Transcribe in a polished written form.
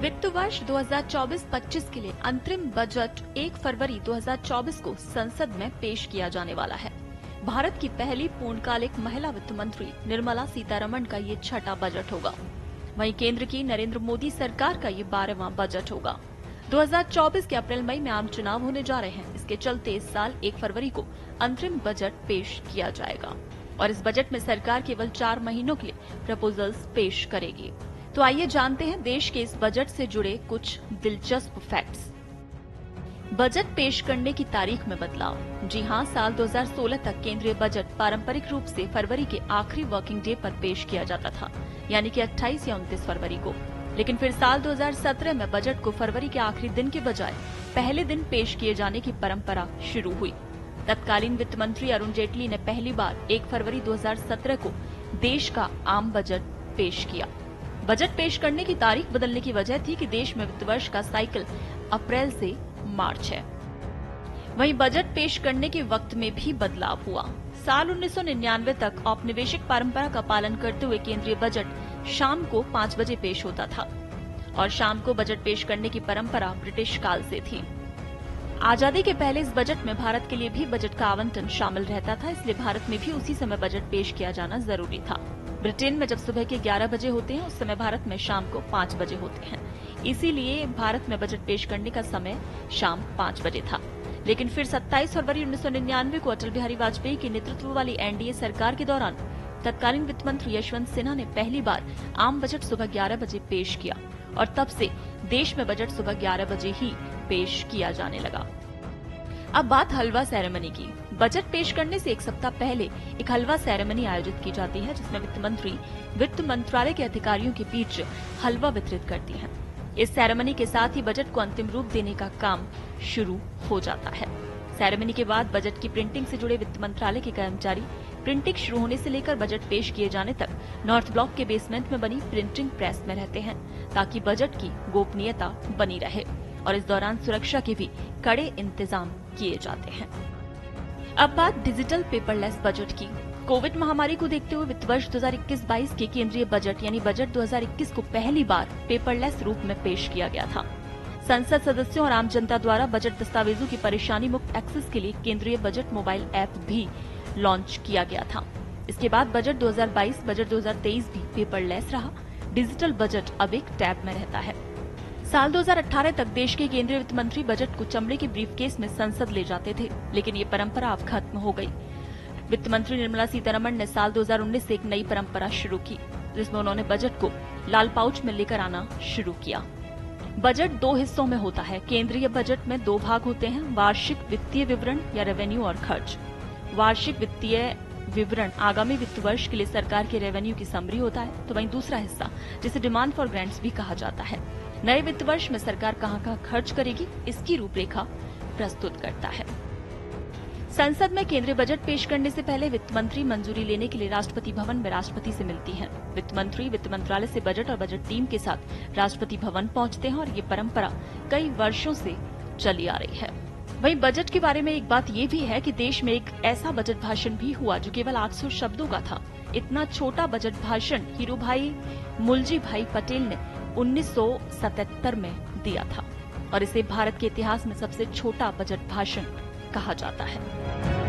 वित्त वर्ष 2024-25 के लिए अंतरिम बजट 1 फरवरी 2024 को संसद में पेश किया जाने वाला है। भारत की पहली पूर्णकालिक महिला वित्त मंत्री निर्मला सीतारमण का ये छठा बजट होगा। वहीं केंद्र की नरेंद्र मोदी सरकार का ये 12वां बजट होगा। 2024 के अप्रैल मई में आम चुनाव होने जा रहे हैं। इसके चलते इस साल 1 फरवरी को अंतरिम बजट पेश किया जाएगा और इस बजट में सरकार केवल 4 महीनों के लिए प्रपोजल्स पेश करेगी। तो आइए जानते हैं देश के इस बजट से जुड़े कुछ दिलचस्प फैक्ट्स। बजट पेश करने की तारीख में बदलाव। जी हां, साल 2016 तक केंद्रीय बजट पारंपरिक रूप से फरवरी के आखिरी वर्किंग डे पर पेश किया जाता था, यानी कि 28 या 29 फरवरी को। लेकिन फिर साल 2017 में बजट को फरवरी के आखिरी दिन के बजाय पहले दिन पेश किए जाने की परंपरा शुरू हुई। तत्कालीन वित्त मंत्री अरुण जेटली ने पहली बार 1 फरवरी 2017 को देश का आम बजट पेश किया। बजट पेश करने की तारीख बदलने की वजह थी कि देश में वित्त वर्ष का साइकिल अप्रैल से मार्च है। वहीं बजट पेश करने के वक्त में भी बदलाव हुआ। साल 1999 तक औपनिवेशिक परंपरा का पालन करते हुए केंद्रीय बजट शाम को 5 बजे पेश होता था और शाम को बजट पेश करने की परंपरा ब्रिटिश काल से थी। आजादी के पहले इस बजट में भारत के लिए भी बजट का आवंटन शामिल रहता था, इसलिए भारत में भी उसी समय बजट पेश किया जाना जरूरी था। ब्रिटेन में जब सुबह के 11 बजे होते हैं, उस समय भारत में शाम को 5 बजे होते हैं। इसीलिए भारत में बजट पेश करने का समय शाम 5 बजे था। लेकिन फिर 27 फरवरी 1999 को अटल बिहारी वाजपेयी के नेतृत्व वाली एनडीए सरकार के दौरान तत्कालीन वित्त मंत्री यशवंत सिन्हा ने पहली बार आम बजट सुबह 11 बजे पेश किया और तब से देश में बजट सुबह 11 बजे ही पेश किया जाने लगा। अब बात हलवा सेरेमनी की। बजट पेश करने से एक सप्ताह पहले एक हलवा सेरेमनी आयोजित की जाती है, जिसमें वित्त मंत्री वित्त मंत्रालय के अधिकारियों के बीच हलवा वितरित करती हैं। इस सेरेमनी के साथ ही बजट को अंतिम रूप देने का काम शुरू हो जाता है। सेरेमनी के बाद बजट की प्रिंटिंग से जुड़े वित्त मंत्रालय के कर्मचारी प्रिंटिंग शुरू होने से लेकर बजट पेश किए जाने तक नॉर्थ ब्लॉक के बेसमेंट में बनी प्रिंटिंग प्रेस में रहते हैं, ताकि बजट की गोपनीयता बनी रहे और इस दौरान सुरक्षा के भी कड़े इंतजाम किए जाते हैं। अब बात डिजिटल पेपरलेस बजट की। कोविड महामारी को देखते हुए वित्त वर्ष 2021-22 के केंद्रीय बजट यानी बजट 2021 को पहली बार पेपरलेस रूप में पेश किया गया था। संसद सदस्यों और आम जनता द्वारा बजट दस्तावेजों की परेशानी मुक्त एक्सेस के लिए केंद्रीय बजट मोबाइल ऐप भी लॉन्च किया गया था। इसके बाद बजट 2022, बजट 2023 भी पेपरलेस रहा। डिजिटल बजट अब एक टैब में रहता है। साल 2018 तक देश के केंद्रीय वित्त मंत्री बजट को चमड़े के ब्रीफकेस में संसद ले जाते थे, लेकिन ये परंपरा अब खत्म हो गई। वित्त मंत्री निर्मला सीतारमण ने साल 2019 से एक नई परंपरा शुरू की, जिसमें उन्होंने बजट को लाल पाउच में लेकर आना शुरू किया। बजट 2 हिस्सों में होता है। केंद्रीय बजट में 2 भाग होते हैं, वार्षिक वित्तीय विवरण या रेवेन्यू और खर्च। वार्षिक वित्तीय विवरण आगामी वित्त वर्ष के लिए सरकार के रेवेन्यू की समरी होता है, तो वहीं दूसरा हिस्सा, जिसे डिमांड फॉर ग्रांट्स भी कहा जाता है, नए वित्त वर्ष में सरकार कहां खर्च करेगी इसकी रूपरेखा प्रस्तुत करता है। संसद में केंद्रीय बजट पेश करने से पहले वित्त मंत्री मंजूरी लेने के लिए राष्ट्रपति भवन में राष्ट्रपति से मिलती हैं। वित्त मंत्री वित्त मंत्रालय से बजट और बजट टीम के साथ राष्ट्रपति भवन पहुंचते हैं और ये परंपरा कई वर्षों से चली आ रही है। वहीं बजट के बारे में एक बात ये भी है कि देश में एक ऐसा बजट भाषण भी हुआ जो केवल 800 शब्दों का था। इतना छोटा बजट भाषण हीरू भाई मुलजी भाई पटेल ने 1977 में दिया था और इसे भारत के इतिहास में सबसे छोटा बजट भाषण कहा जाता है।